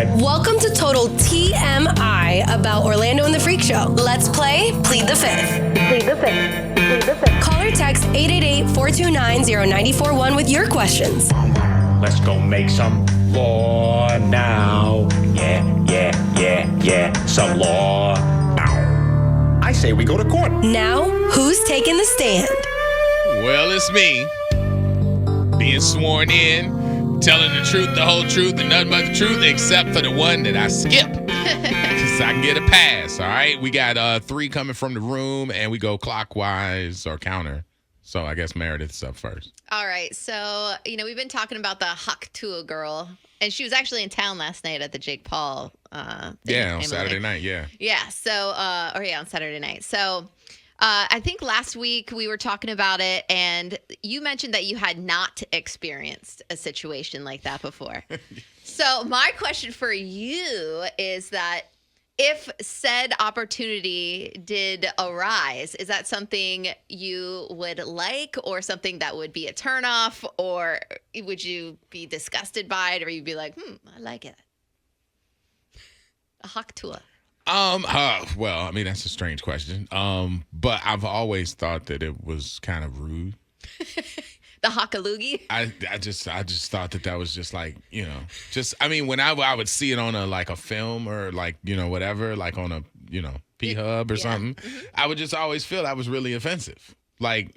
Welcome to Total TMI about Orlando and the Freak Show. Let's play Plead the Fifth. Plead the Fifth. Plead the Fifth. Call or text 888-429-0941 with your questions. Let's go make some law now. Yeah. Some law. I say we go to court. Now, who's taking the stand? Well, it's me. Being sworn in, telling the truth, the whole truth, and nothing but the truth, except for the one that I skip. Just so I can get a pass, all right? We got 3 coming from the room, and we go clockwise or counter. So I guess Meredith's up first. All right. So, we've been talking about the tuah girl, and she was actually in town last night at the Jake Paul thing. Yeah, on Saturday night, yeah. Yeah. So, on Saturday night. So, I think last week we were talking about it, and you mentioned that you had not experienced a situation like that before. So my question for you is that if said opportunity did arise, is that something you would like, or something that would be a turnoff, or would you be disgusted by it, or you'd be like, I like it? A tuah. Well, I mean, that's a strange question. But I've always thought that it was kind of rude. The hockaloogie? I just thought that was just like, when I would see it on a film or whatever, like on a, P-Hub or something, I would just always feel that was really offensive. Like,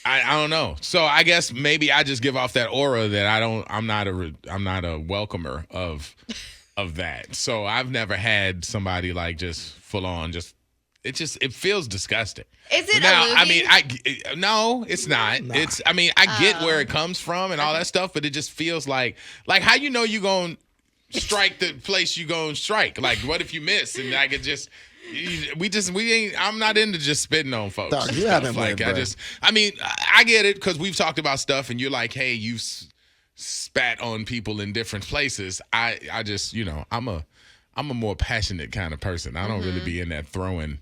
I don't know. So I guess maybe I just give off that aura that I'm not a welcomer of that. So I've never had somebody like just full on it feels disgusting. Is it now? A loogie? I mean, no, it's not. Nah. I get where it comes from and all that stuff, but it just feels like how you gonna strike the place you gonna strike. Like, what if you miss and I could just. I'm not into just spitting on folks. Dog, you haven't played, I get it because we've talked about stuff and you're like, hey, you've spat on people in different places. I just, I'm a more passionate kind of person. I don't really be in that throwing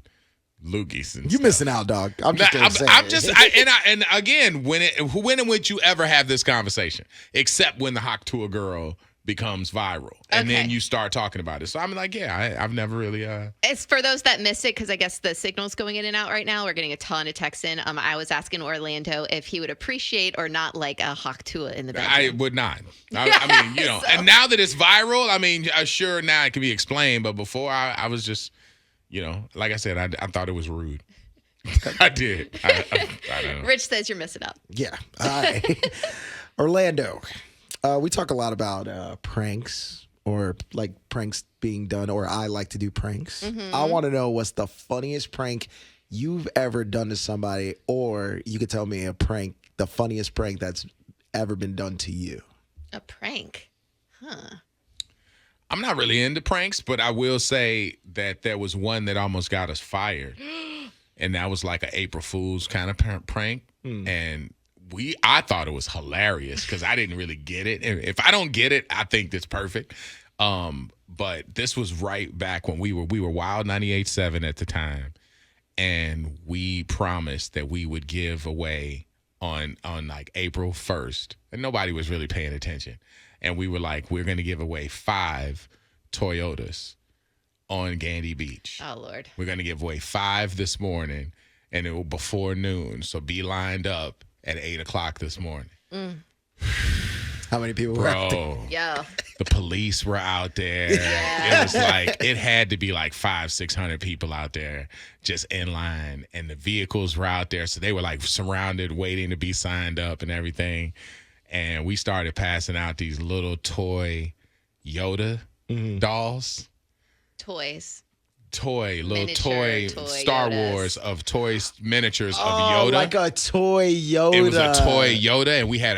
loogies and You stuff. missing out, dog. I'm just and again, when and would you ever have this conversation except when the tuah girl becomes viral and then you start talking about it. So I'm like, I've never really It's for those that missed it, because I guess the signal's going in and out right now. We're getting a ton of texts in. I was asking Orlando if he would appreciate or not like a tuah in the bedroom. I would not. I mean, so. And now that it's viral, I mean, sure, now it can be explained, but before I was just, like I said, I thought it was rude. I did. I don't know. Rich says you're missing out. Yeah. All right. Orlando. We talk a lot about pranks or like pranks being done, or I like to do pranks. Mm-hmm. I want to know what's the funniest prank you've ever done to somebody, or you could tell me the funniest prank that's ever been done to you. A prank? Huh. I'm not really into pranks, but I will say that there was one that almost got us fired. And that was like an April Fool's kind of prank. And I thought it was hilarious because I didn't really get it. And if I don't get it, I think that's perfect. But this was right back when we were Wild 98.7 at the time, and we promised that we would give away on like April 1st, and nobody was really paying attention. And we were like, we're going to give away 5 Toyotas on Gandy Beach. Oh Lord! We're going to give away 5 this morning, and it will before noon. So be lined up at 8:00 this morning. How many people were out there? Yo. The police were out there. Yeah. It was like, it had to be like 500-600 people out there just in line. And the vehicles were out there. So they were like surrounded, waiting to be signed up and everything. And we started passing out these little toy Yoda dolls. Little toy Star Yodas. Wars of toys, miniatures of Yoda. Like a toy Yoda. It was a toy Yoda, and we had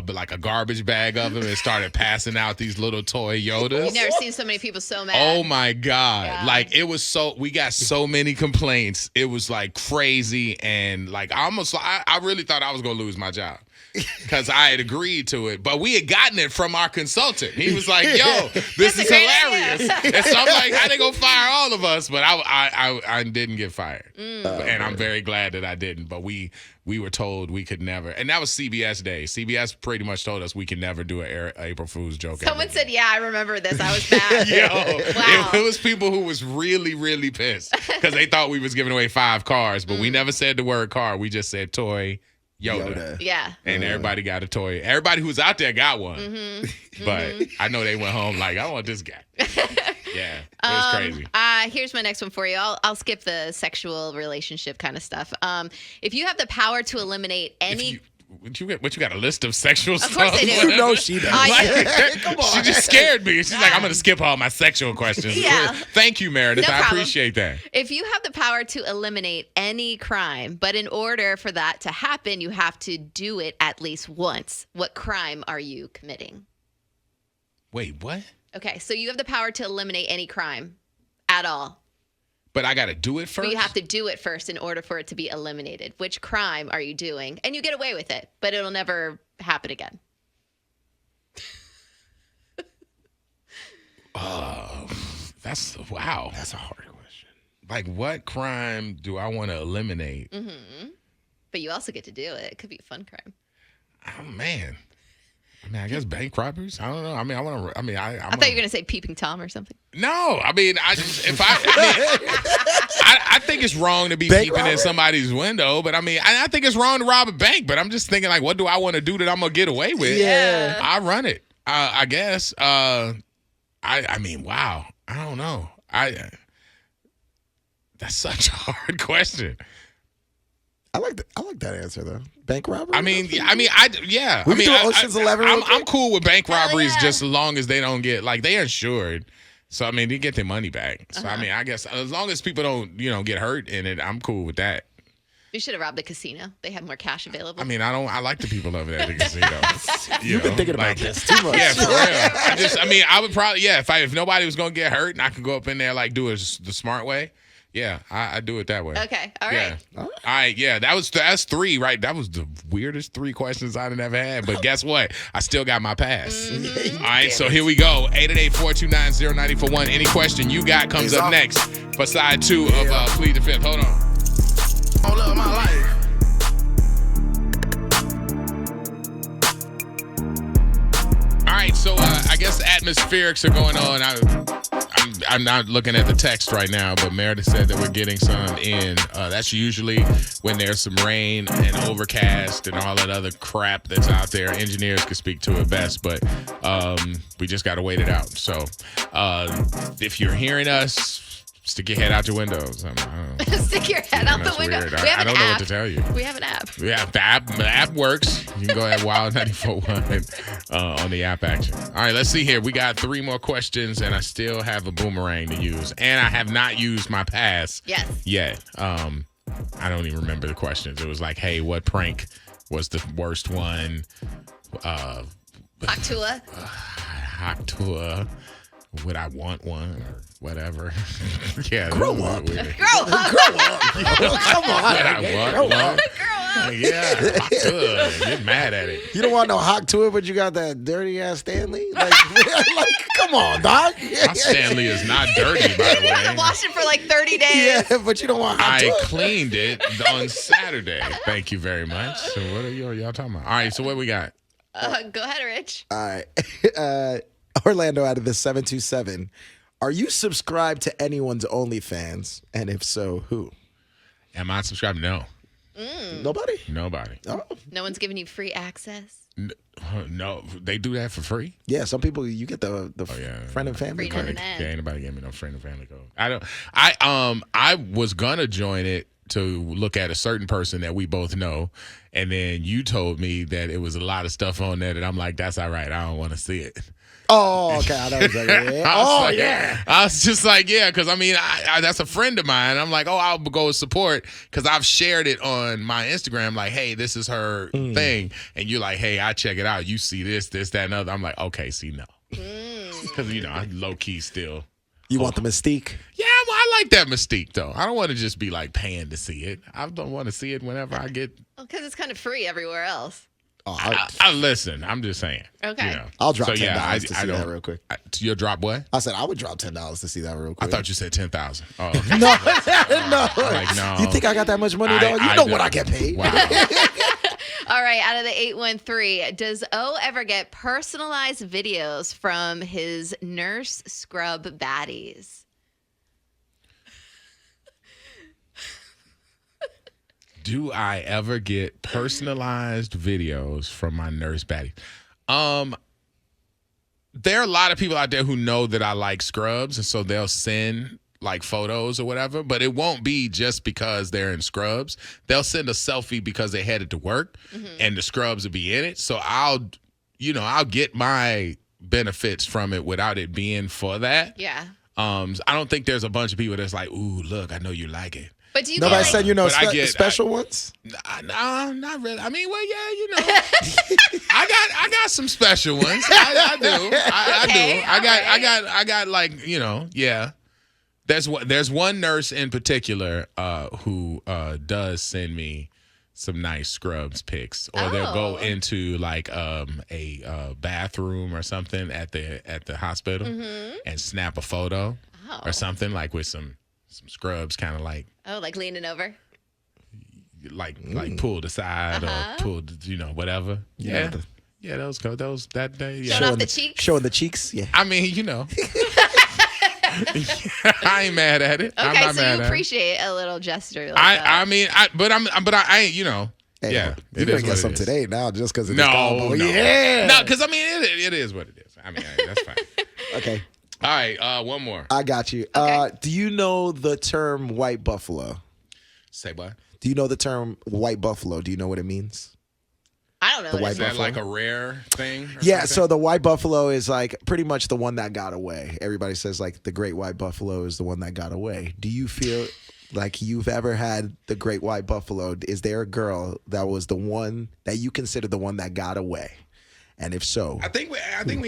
like a garbage bag of them and started passing out these little toy Yodas. You've never seen so many people so mad. Oh my God. Yeah. Like it was we got so many complaints. It was like crazy, and like I really thought I was going to lose my job. because I had agreed to it, but we had gotten it from our consultant. He was like, "Yo, this is hilarious," and so I'm like, "I didn't go fire all of us," but I didn't get fired, and I'm very glad that I didn't. But we were told we could never, and that was CBS Day. CBS pretty much told us we could never do an April Fool's joke. Someone said, "Yeah, I remember this. I was bad." Yo, Wow. it was people who was really, really pissed because they thought we was giving away 5 cars, but we never said the word car. We just said toy Yoda. Yeah. And everybody got a toy. Everybody who was out there got one. But I know they went home like, I want this guy. Yeah, it was crazy. Here's my next one for you. I'll skip the sexual relationship kind of stuff. If you have the power to eliminate any... What you got a list of sexual stuff? Of course I do. You know she does. Come on. She just scared me. She's like, I'm going to skip all my sexual questions. Yeah. Thank you, Meredith. No I problem. appreciate that. If you have the power to eliminate any crime, but in order for that to happen, you have to do it at least once, what crime are you committing? Wait, what? Okay, so you have the power to eliminate any crime at all. But I got to do it first? But you have to do it first in order for it to be eliminated. Which crime are you doing? And you get away with it, but it'll never happen again. That's a hard question. Like, what crime do I want to eliminate? But you also get to do it. It could be a fun crime. Oh, man. I mean, I guess bank robberies. I don't know. I mean, I want to. I mean, I thought you were gonna say peeping Tom or something. No, I mean, I think it's wrong to be Bank peeping robbery? in somebody's window, but I mean, I think it's wrong to rob a bank. But I'm just thinking, like, what do I want to do that I'm gonna get away with? Yeah. I run it. I guess. I mean, wow. I don't know. That's such a hard question. I like that answer though. Bank robbery. I mean, yeah. I We mean, do Ocean's 11 real I'm quick? cool with bank robberies yeah. just as long as they don't get like they insured. So I mean, they get their money back. So I mean, I guess as long as people don't get hurt in it, I'm cool with that. You should have robbed the casino. They have more cash available. I mean, I like the people over there at the casino. You've been thinking about this too much. Yeah, for real. I would probably if nobody was gonna get hurt and I could go up in there like do it the smart way. Yeah, I do it that way. Okay, all right. Yeah. All right, yeah, that's 3, right? That was the weirdest 3 questions I've ever had. But guess what? I still got my pass. All right, so here we go. 888-429-0941. Any question you got comes up next for side 2 of Plead the Fifth. Hold on. All of my life. All right, so I guess atmospherics are going on. I'm not looking at the text right now, but Meredith said that we're getting some in. That's usually when there's some rain and overcast and all that other crap that's out there. Engineers could speak to it best, but we just got to wait it out. So if you're hearing us, stick your head out your windows. I don't know. Stick your head out the That's window. weird. We have I an don't know app. what to tell you. We have an app. Yeah, the app works. You can go at Wild 94.1 on the app action. All right, let's see here. We got 3 more questions, and I still have a boomerang to use. And I have not used my pass Yes. yet. I don't even remember the questions. It was like, hey, what prank was the worst one? Hot tuah. Hot tour. Would I want one or whatever? Yeah. Grow this is up. weird. Grow up. Come on. Would I want Grow one? up. Yeah. Hot tour. Get mad at it. You don't want no hot to it, but you got that dirty ass Stanley. Like come on, dog. My Stanley is not dirty, by the You haven't way. washed it for like 30 days. Yeah, but you don't want hot to I it. cleaned it on Saturday. Thank you very much. So what are y'all talking about? All right, so what we got? Go ahead, Rich. All right. Orlando out of the 727. Are you subscribed to anyone's OnlyFans? And if so, who? Am I subscribed? No. Nobody? Nobody. Oh. No one's giving you free access. No. They do that for free? Yeah, some people you get the yeah. friend and family Free card. none of that. Yeah, ain't nobody gave me no friend and family code. I was gonna join it to look at a certain person that we both know, and then you told me that it was a lot of stuff on there that I'm like, that's all right. I don't want to see it. Oh, okay. I know exactly. Yeah. I was Oh, like- yeah. I was just like, yeah, because I mean, I that's a friend of mine. I'm like, oh, I'll go support because I've shared it on my Instagram. Like, hey, this is her thing, and you're like, hey, I check it out. You see this, that, and other. I'm like, okay, see, no, because I low key still. You want the mystique? Yeah, well, I like that mystique though. I don't want to just be like paying to see it. I don't want to see it whenever I get. Well, because it's kind of free everywhere else. I listen. I'm just saying. Okay. You know. I'll drop So, $10 yeah, to see that real quick. You'll drop what? I said I would drop $10 to see that real I quick. thought you said 10,000. Oh, okay. No, I'm like, no. You think I got that much money, dog? You know what I get paid. Wow. All right, out of the 813, does O ever get personalized videos from his nurse scrub baddies? Do I ever get personalized videos from my nurse baddie? There are a lot of people out there who know that I like scrubs, and so they'll send like photos or whatever, but it won't be just because they're in scrubs. They'll send a selfie because they headed to work and the scrubs will be in it. So I'll get my benefits from it without it being for that. Yeah. I don't think there's a bunch of people that's like, ooh, look, I know you like it. But do you Nobody get, said But special ones? No, not really. I mean, well, yeah, you know, I got some special ones. I do. I Okay, do. I got like, you know, yeah. There's one nurse in particular who does send me some nice scrubs pics, or they'll go into like a bathroom or something at the hospital and snap a photo or something like with some scrubs, kind of like leaning over? like pulled aside or pulled, you know, whatever. Yeah. Those that day. Yeah. Showing off the cheeks? Showing the cheeks, yeah. I mean, you know. I ain't mad at it. I'm Okay, not so mad you at appreciate a little gesture like I that. mean, I ain't, you know. Hey, yeah, you're it gonna is get what some it is. today now just because of No, this no, Yeah. no, because I mean, it is what it is. I mean, that's fine. Okay, All right, one more. I got you. Okay. Do you know the term white buffalo? Say what? Do you know the term white buffalo? Do you know what it means? I don't know. The what white it Is that buffalo? like a rare thing? Or Yeah, something? so the white buffalo is like pretty much the one that got away. Everybody says like the great white buffalo is the one that got away. Do you feel like you've ever had the great white buffalo? Is there a girl that was the one that you consider the one that got away? And if so, I think we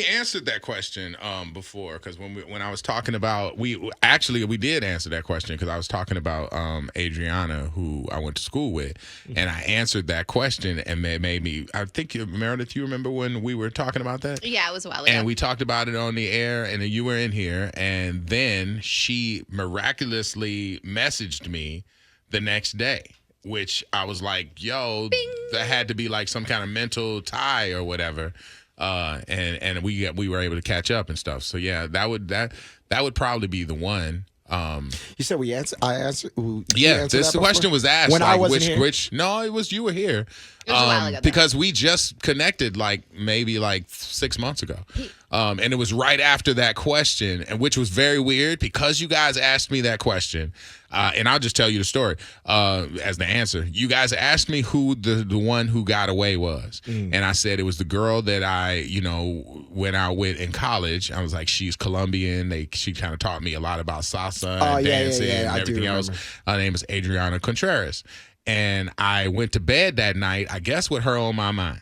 answered that question before, because when I was talking about we did answer that question, because I was talking about Adriana, who I went to school with, and I answered that question, and it made me. I think Meredith, you remember when we were talking about that? Yeah, it was a while ago. And we talked about it on the air, and you were in here, and then she miraculously messaged me the next day, which I was like, yo, that had to be like some kind of mental tie or whatever. And we were able to catch up and stuff. So yeah, that would probably be the one. you said we answered. I answered. Yeah, this question was asked when like, I wasn't here. No, it was you were here. It was a while ago, though. Because we just connected like maybe like 6 months ago. And it was right after that question, and which was very weird because you guys asked me that question. And I'll just tell you the story as the answer. You guys asked me who the one who got away was. And I said it was the girl that I, went out with in college. I was like, she's Colombian. She kind of taught me a lot about salsa and dancing and I do everything else. remember. Her name is Adriana Contreras. And I went to bed that night, I guess with her on my mind.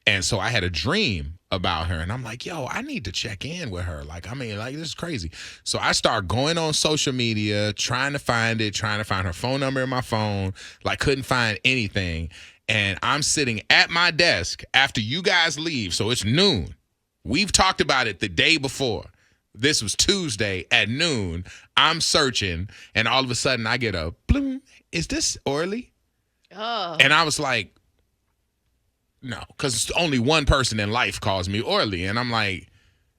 And so I had a dream about her, and I'm like, yo, I need to check in with her. Like, I mean, like, this is crazy. So I start going on social media, trying to find her phone number in my phone, like couldn't find anything. And I'm sitting at my desk after you guys leave. So it's noon. We've talked about it the day before. This was Tuesday at noon. I'm searching, and all of a sudden I get a bloom. Is this Orly? Oh. And I was like, no, because only one person in life calls me Orly. And I'm like,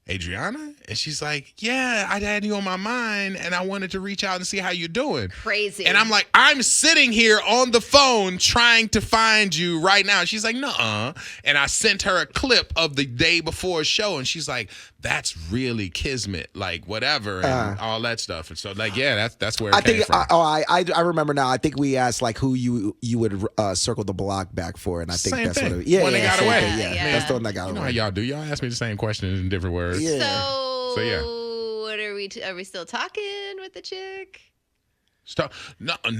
Adriana? And she's like, yeah, I had you on my mind, and I wanted to reach out and see how you're doing. Crazy. And I'm like, I'm sitting here on the phone trying to find you right now. She's like, nuh-uh. And I sent her a clip of the day before show, and she's like, that's really kismet, like whatever, and all that stuff. And so, like, yeah, that's where it came from. I remember now. I think we asked like who you would circle the block back for, and I think Same that's thing. what it. Yeah, One that yeah, got same away. thing, yeah, Yeah. that's the one that got You know how away. y'all do. Y'all ask me the same questions in different words. Yeah. So yeah. what are we still talking with the chick? Stop. No. I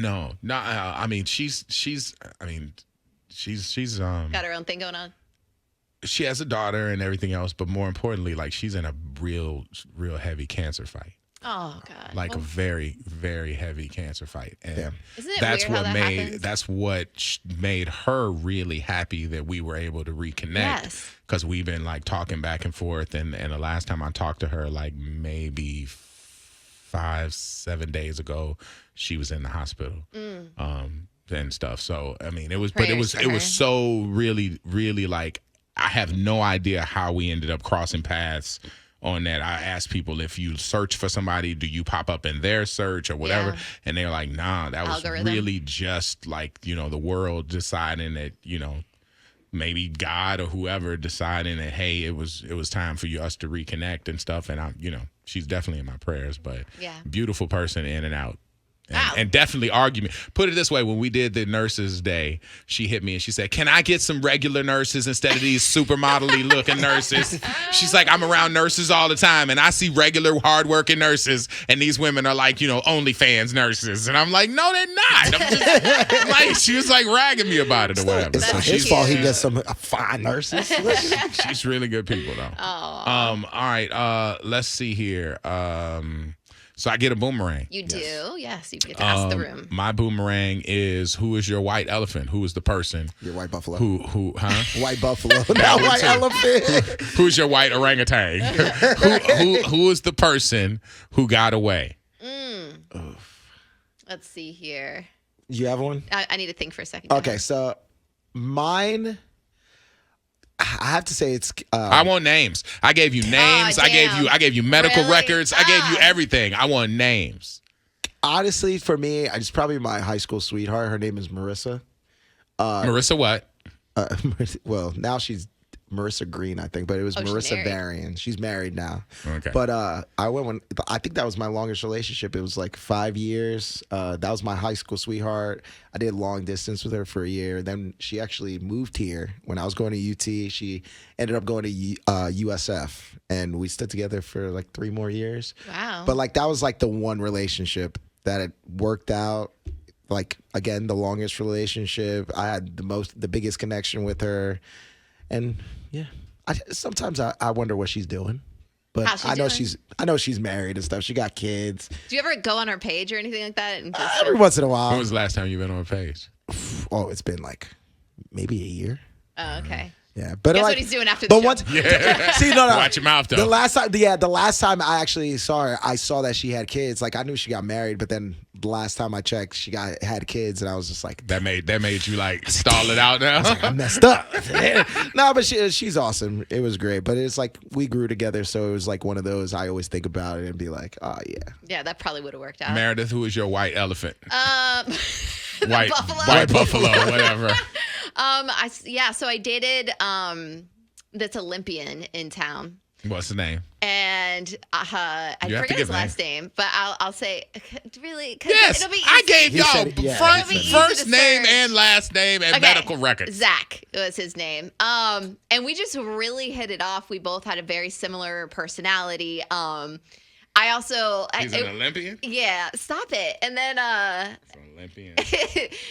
mean, she's Got her own thing going on. she has a daughter and everything else, but more importantly, like she's in a real heavy cancer fight. Oh God. Like a very, very heavy cancer fight. And Isn't it that's weird how what that happens? That's what made her really happy that we were able to reconnect. Yes. Because we've been like talking back and forth, and the last time I talked to her, like maybe 5-7 days ago, she was in the hospital. And stuff. So I mean, it was so really, really like, I have no idea how we ended up crossing paths on that. I asked people, if you search for somebody, do you pop up in their search or whatever? Yeah. And they're like, nah, that was really just like, the world deciding that, maybe God or whoever deciding that, hey, it was time for us to reconnect and stuff. And I, she's definitely in my prayers, but beautiful person in and out. And definitely argument. Put it this way, when we did the nurses day, she hit me and she said, can I get some regular nurses instead of these supermodel-y looking nurses? She's like, I'm around nurses all the time and I see regular hardworking nurses and these women are like, OnlyFans nurses. And I'm like, no, they're not. I'm just like, she was like ragging me about it or whatever. It's not his fault he gets some fine nurses. She's really good people though. All right, let's see here. So I get a boomerang. You do? Yes, you get to ask the room. My boomerang is, who is your white elephant? Who is the person? Your white buffalo. Huh? White buffalo, not white elephant. Who's your white orangutan? who is the person who got away? Let's see here. You have one? I need to think for a second. Okay, so mine, I have to say it's. I want names. I gave you names. I gave you medical Really? records. I gave you everything. I want names. Honestly, for me, it's probably my high school sweetheart. Her name is Marissa. Marissa what? Well, now she's Marissa Green, I think, but it was she's Marissa married. Varian. She's married now. Okay. But I think that was my longest relationship. It was like 5 years. That was my high school sweetheart. I did long distance with her for a year. Then she actually moved here when I was going to UT. She ended up going to USF, and we stood together for like 3 more years. Wow. But like that was like the one relationship that it worked out. Like again, the longest relationship. I had the biggest connection with her. And yeah, sometimes I wonder what she's doing, but How's she I know doing? she's married and stuff. She got kids. Do you ever go on her page or anything like that? And just Every once in a When while. was the last time you been on a page? Oh, it's been like maybe a year. Oh, okay. Yeah, but Guess like, what he's doing after the but show. once, see, no, Watch your mouth, though. The last time I actually saw her, I saw that she had kids. Like I knew she got married, but then the last time I checked, she had kids, and I was just like, That made you like stall it out now. I messed up. No, but she's awesome. It was great, but it's like we grew together, so it was like one of those. I always think about it and be like, oh yeah. Yeah, that probably would have worked out. Meredith, who is your white elephant? White buffalo. buffalo. White buffalo, whatever. So I dated this Olympian in town. What's the name? And I You have to forget his give last name, but I'll say really. 'Cause Yes, it'll be easy. I gave y'all said- yeah, front, he said- first Easy to name search. and last name and Okay, medical records. Zach was his name. And we just really hit it off. We both had a very similar personality. I also He's an Olympian? Yeah, stop it. And then He's an Olympian.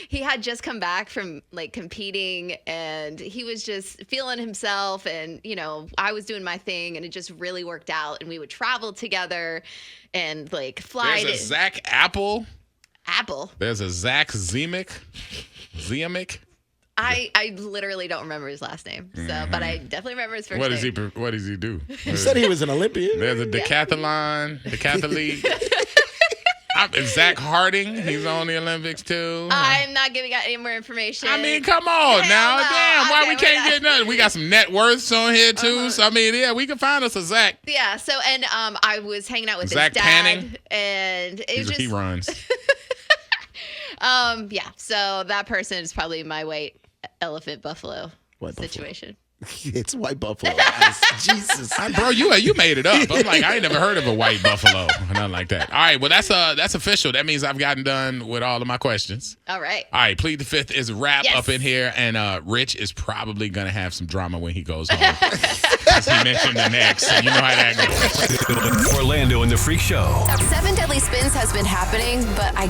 he had just come back from like competing and he was just feeling himself and I was doing my thing and it just really worked out and we would travel together and like fly There's a to Zach Apple. Apple. There's a Zach Zemek. I literally don't remember his last name. So, but I definitely remember his first What name. does he do? You said he was an Olympian. There's a decathlon. Zach Harding. He's on the Olympics too. I'm not giving out any more information. I mean, come on Hell now. no. Damn, why Okay, we we're can't not. get nothing? We got some net worths on here too. So I mean, yeah, we can find us a Zach. Yeah. So, and I was hanging out with Zach his dad, Panning? and it He runs. yeah. So that person is probably my white elephant buffalo White buffalo. situation. It's white buffalo. Guys. Jesus. Bro, you made it up. I'm like, I ain't never heard of a white buffalo or nothing like that. All right, well that's official. That means I've gotten done with all of my questions. All right. All right, Plead the Fifth is a wrap Yes. up in here, and Rich is probably gonna have some drama when he goes home. As he mentioned an ex, so you know how that goes. Orlando and the Freak Show. 7 Deadly Spins has been happening, but I